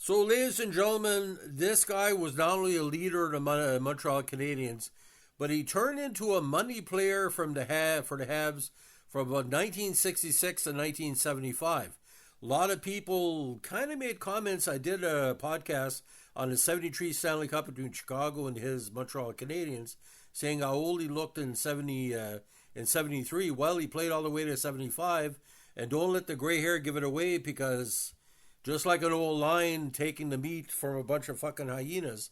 So, ladies and gentlemen, this guy was not only a leader of the Montreal Canadiens, but he turned into a money player for the Habs from about 1966 to 1975. A lot of people kind of made comments. I did a podcast on the 73 Stanley Cup between Chicago and his Montreal Canadiens, saying how old he looked in 73. Well, he played all the way to 75, and don't let the gray hair give it away, because just like an old lion taking the meat from a bunch of fucking hyenas,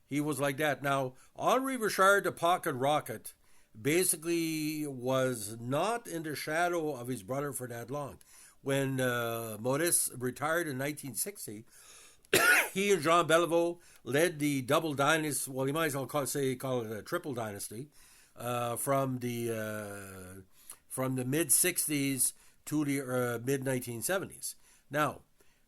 he was like that. Now, Henri Richard, the pocket rocket, basically was not in the shadow of his brother for that long. When Maurice retired in 1960, he and Jean Beliveau led the double dynasty. Well, you might as well call it a triple dynasty, from the mid '60s to the mid 1970s. Now,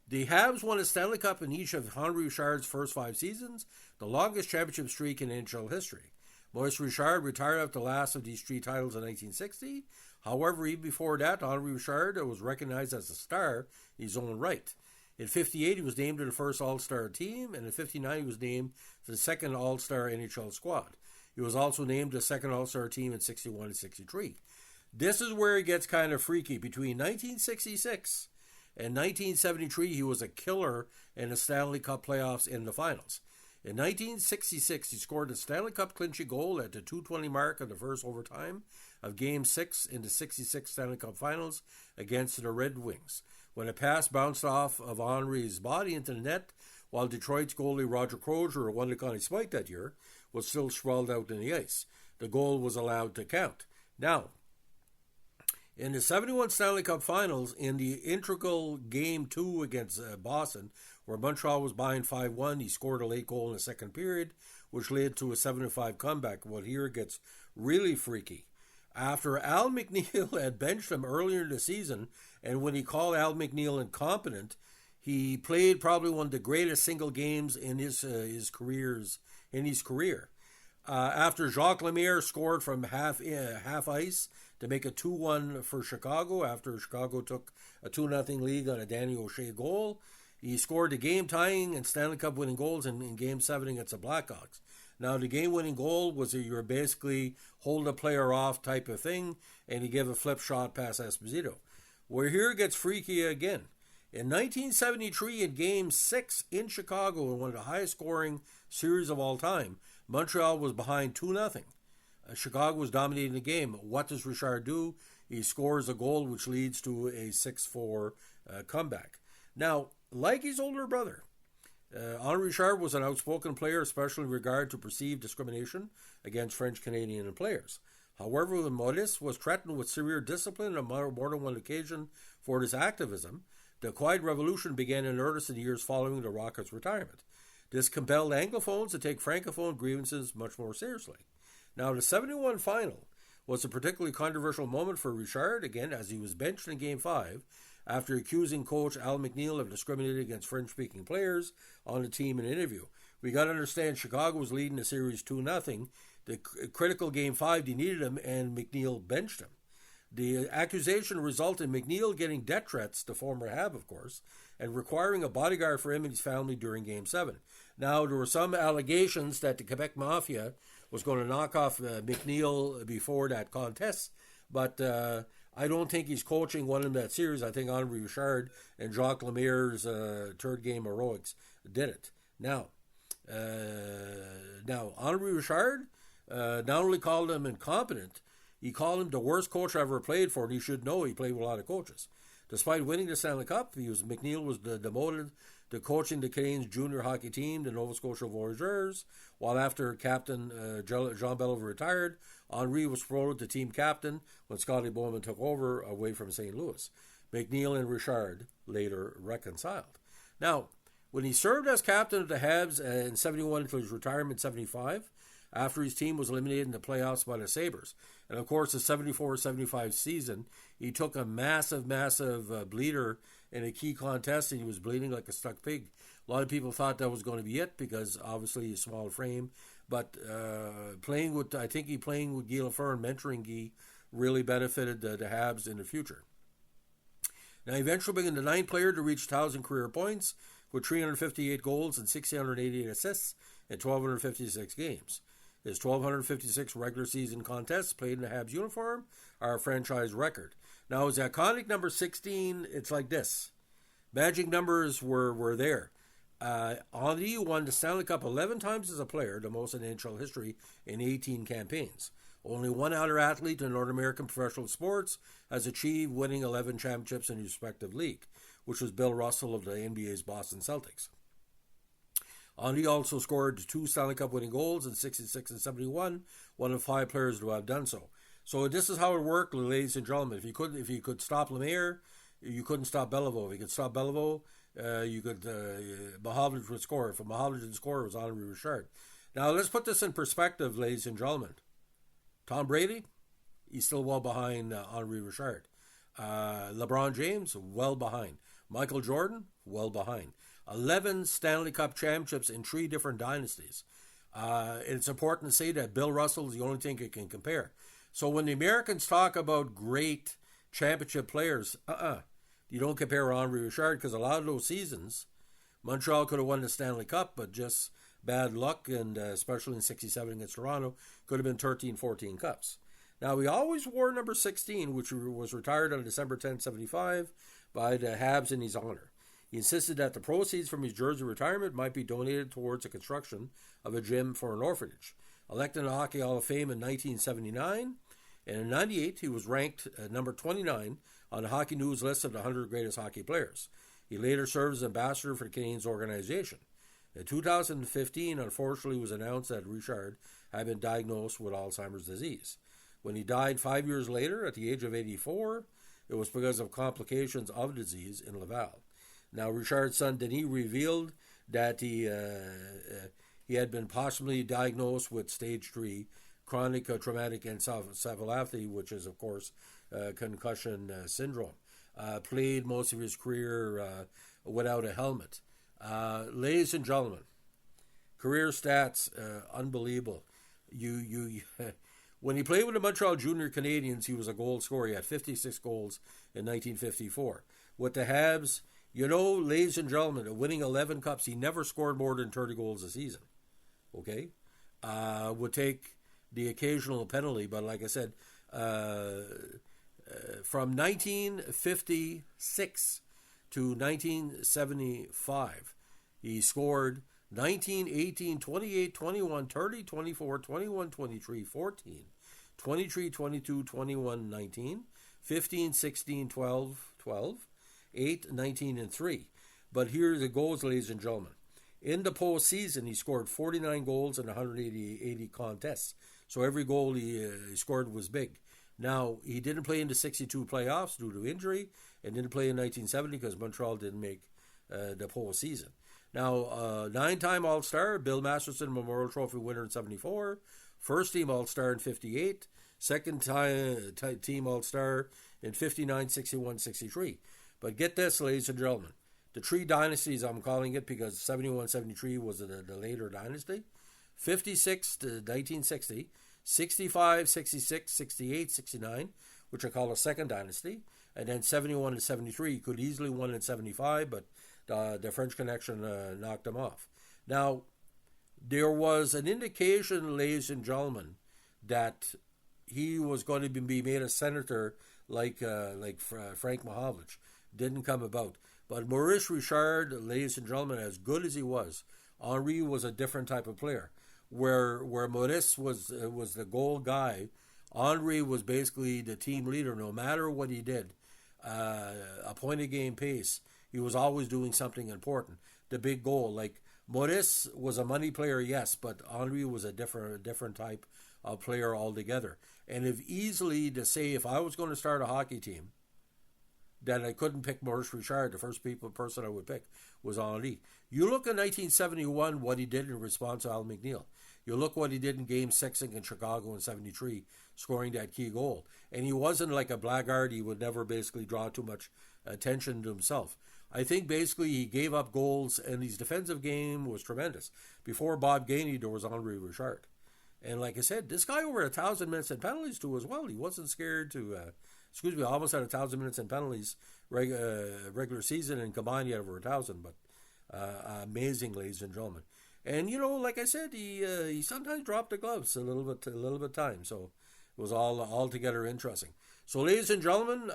the Habs won a Stanley Cup in each of Henri Richard's first 5 seasons, the longest championship streak in NHL history. Maurice Richard retired after the last of these 3 titles in 1960. However, even before that, Henri Richard was recognized as a star in his own right. In '58, he was named to the first All-Star team, and in '59, he was named to the second All-Star NHL squad. He was also named to the second All-Star team in '61 and '63. This is where it gets kind of freaky. Between 1966 and 1973, he was a killer in the Stanley Cup playoffs in the finals. In 1966, he scored a Stanley Cup clinching goal at the 2:20 mark of the first overtime of Game 6 in the '66 Stanley Cup Finals against the Red Wings, when a pass bounced off of Henri's body into the net, while Detroit's goalie Roger Crozier, who won the Conn Smythe that year, was still sprawled out in the ice. The goal was allowed to count. Now, in the '71 Stanley Cup Finals, in the integral Game 2 against Boston, where Montreal was behind 5-1, he scored a late goal in the second period, which led to a 7-5 comeback. Well, here it gets really freaky. After Al McNeil had benched him earlier in the season, and when he called Al McNeil incompetent, he played probably one of the greatest single games in his career. After Jacques Lemaire scored from half ice to make it 2-1 for Chicago, after Chicago took a 2-0 lead on a Danny O'Shea goal, he scored the game-tying and Stanley Cup winning goals in Game 7 against the Blackhawks. Now, the game-winning goal was you were basically hold a player off type of thing, and he gave a flip shot past Esposito. Where here it gets freaky again. In 1973, in Game 6 in Chicago, in one of the highest-scoring series of all time, Montreal was behind 2-0. Chicago was dominating the game. What does Richard do? He scores a goal, which leads to a 6-4 comeback. Now, like his older brother, Henri Richard was an outspoken player, especially in regard to perceived discrimination against French-Canadian players. However, when Maurice was threatened with severe discipline on more than one occasion for his activism, the Quiet Revolution began in earnest in the years following the Rockets' retirement. This compelled Anglophones to take Francophone grievances much more seriously. Now, the '71 final was a particularly controversial moment for Richard, again, as he was benched in Game 5 after accusing coach Al McNeil of discriminating against French-speaking players on the team in an interview. We got to understand, Chicago was leading the series 2-0. The critical Game 5, they needed him, and McNeil benched him. The accusation resulted in McNeil getting death threats, the former Hab, of course, and requiring a bodyguard for him and his family during Game 7. Now, there were some allegations that the Quebec Mafia was going to knock off McNeil before that contest, but I don't think he's coaching one in that series. I think Henri Richard and Jacques Lemaire's third game heroics did it. Now, Henri Richard not only called him incompetent, he called him the worst coach I ever played for, and he should know he played with a lot of coaches. Despite winning the Stanley Cup, McNeil was demoted to coaching the Canadiens junior hockey team, the Nova Scotia Voyageurs, while after captain Jean Beliveau retired, Henri was promoted to team captain when Scotty Bowman took over away from St. Louis. McNeil and Richard later reconciled. Now, when he served as captain of the Habs in '71 until his retirement in '75, after his team was eliminated in the playoffs by the Sabres, and of course the '74-'75 season, he took a massive bleeder in a key contest, and he was bleeding like a stuck pig. A lot of people thought that was going to be it because obviously he's small frame, but playing with Guy Lafleur and mentoring Guy really benefited the Habs in the future. Now, he eventually became the 9th player to reach 1,000 career points, with 358 goals and 688 assists in 1,256 games. His 1,256 regular season contests played in the Habs uniform are a franchise record. Now, his iconic number 16, it's like this. Magic numbers were there. Henri won the Stanley Cup 11 times as a player, the most in NHL history, in 18 campaigns. Only one other athlete in North American professional sports has achieved winning 11 championships in his respective league, which was Bill Russell of the NBA's Boston Celtics. Henri also scored 2 Stanley Cup winning goals in 66 and 71, one of 5 players to have done so. So this is how it worked, ladies and gentlemen. If you could stop Lemaire, you couldn't stop Beliveau. If you could stop Beliveau, Mahovlich would score. If Mahovlich didn't score, it was Henri Richard. Now let's put this in perspective, ladies and gentlemen. Tom Brady, he's still well behind Henri Richard. LeBron James, well behind. Michael Jordan, well behind. 11 Stanley Cup championships in 3 different dynasties. It's important to say that Bill Russell is the only thing it can compare. So when the Americans talk about great championship players, you don't compare Henri Richard, because a lot of those seasons, Montreal could have won the Stanley Cup, but just bad luck, and especially in 67 against Toronto, could have been 13-14 cups. Now, he always wore number 16, which was retired on December 10, 75, by the Habs in his honor. He insisted that the proceeds from his jersey retirement might be donated towards the construction of a gym for an orphanage. Elected to the Hockey Hall of Fame in 1979, and in 98, he was ranked number 29 on the Hockey News list of the 100 greatest hockey players. He later served as ambassador for the Canadiens organization. In 2015, unfortunately, it was announced that Richard had been diagnosed with Alzheimer's disease. When he died 5 years later, at the age of 84, it was because of complications of disease in Laval. Now, Richard's son Denis revealed that he had been possibly diagnosed with stage 3 chronic traumatic encephalopathy, which is, of course, concussion syndrome. Played most of his career without a helmet. Ladies and gentlemen, career stats, unbelievable. When he played with the Montreal Junior Canadiens, he was a goal scorer. He had 56 goals in 1954. With the Habs, ladies and gentlemen, winning 11 cups, he never scored more than 30 goals a season. Okay? Would take the occasional penalty, but like I said, from 1956 to 1975, he scored 19, 18, 28, 21, 30, 24, 21, 23, 14, 23, 22, 21, 19, 15, 16, 12, 8, 19, and 3. But here are the goals, ladies and gentlemen. In the postseason, he scored 49 goals in 180 contests. So every goal he scored was big. Now, he didn't play in the 62 playoffs due to injury, and didn't play in 1970 because Montreal didn't make the postseason. Now, 9-time All-Star, Bill Masterson Memorial Trophy winner in 74, first-team All-Star in 58, second-team All-Star in 59, 61, 63. But get this, ladies and gentlemen, the 3 dynasties, I'm calling it because 71, 73 was the later dynasty, 56 to 1960, 65, 66, 68, 69, which I call a second dynasty, and then 71 and 73. He could easily win in 75, but the French Connection knocked him off. Now, there was an indication, ladies and gentlemen, that he was going to be made a senator like Frank Mahovlich. Didn't come about. But Maurice Richard, ladies and gentlemen, as good as he was, Henri was a different type of player. Where Maurice was the goal guy, Henri was basically the team leader. No matter what he did, a point-a-game pace, he was always doing something important. The big goal, like Maurice was a money player, yes, but Henri was a different type of player altogether. And if I was going to start a hockey team, that I couldn't pick Maurice Richard, the first person I would pick was Henri. You look at 1971, what he did in response to Al McNeil. You look what he did in Game 6 against Chicago in 73, scoring that key goal. And he wasn't like a blackguard. He would never basically draw too much attention to himself. I think basically he gave up goals, and his defensive game was tremendous. Before Bob Gainey, there was Henri Richard. And like I said, this guy over 1,000 minutes and penalties too as well. He wasn't scared to... almost had 1,000 minutes and penalties regular season, and combined he had over 1,000. But Amazing, ladies and gentlemen. And like I said, he sometimes dropped the gloves a little bit time. So it was all altogether interesting. So, ladies and gentlemen,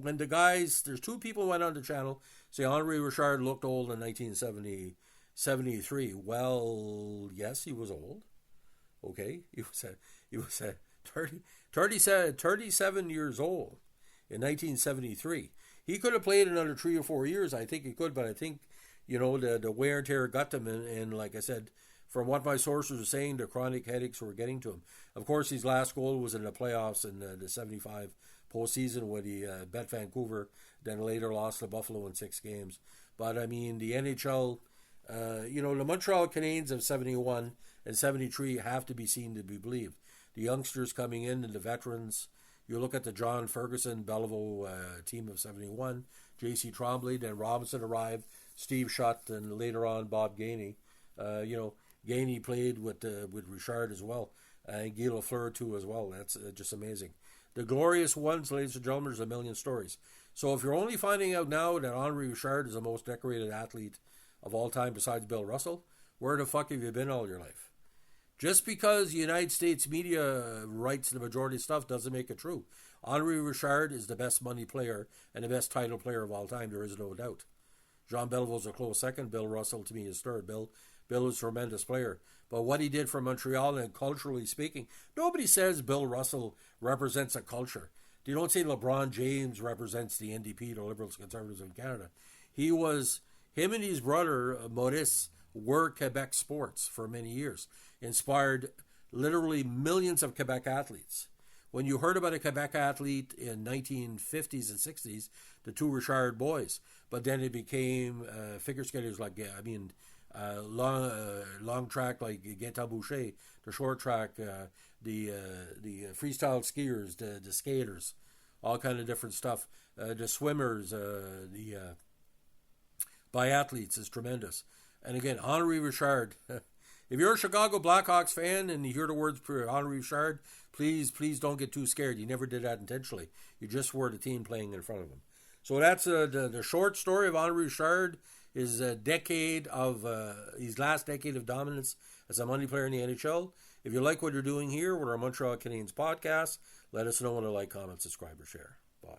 when the guys, there's two people went on the channel, say Henri Richard looked old in 1973. Well, yes, he was old. Okay, he was 37 years old in 1973. He could have played another 3 or 4 years. I think he could, but I think the wear and tear got to him, and like I said, from what my sources are saying, the chronic headaches were getting to him. Of course, his last goal was in the playoffs in the 75 postseason when he bet Vancouver, then later lost to Buffalo in 6 games. But, I mean, the NHL, the Montreal Canadiens of 71 and 73 have to be seen to be believed. The youngsters coming in and the veterans, you look at the John Ferguson, Belleville team of 71, J.C. Tremblay, then Robinson arrived, Steve Shutt, and later on Bob Gainey. Gainey played with Richard as well, and Guy Lafleur too as well. That's just amazing. The glorious ones, ladies and gentlemen, there's a million stories. So if you're only finding out now that Henri Richard is the most decorated athlete of all time besides Bill Russell, where the fuck have you been all your life? Just because the United States media writes the majority of stuff doesn't make it true. Henri Richard is the best money player and the best title player of all time. There is no doubt. Jean Beliveau's a close second. Bill Russell, to me, is third. Bill is a tremendous player. But what he did for Montreal, and culturally speaking, nobody says Bill Russell represents a culture. They don't say LeBron James represents the NDP, the Liberals Conservatives in Canada. Him and his brother, Maurice, were Quebec sports for many years. Inspired literally millions of Quebec athletes. When you heard about a Quebec athlete in 1950s and 60s, the two Richard boys, but then it became figure skaters like, long track like Gaetan Boucher, the short track, the freestyle skiers, the skaters, all kind of different stuff. The swimmers, the biathletes is tremendous. And again, Henri Richard. If you're a Chicago Blackhawks fan and you hear the words for Henri Richard, please don't get too scared. You never did that intentionally. You just were the team playing in front of him. So that's the short story of Henri Richard. His last decade of dominance as a money player in the NHL. If you like what you're doing here with our Montreal Canadiens podcast, let us know in a like, comment, subscribe, or share. Bye.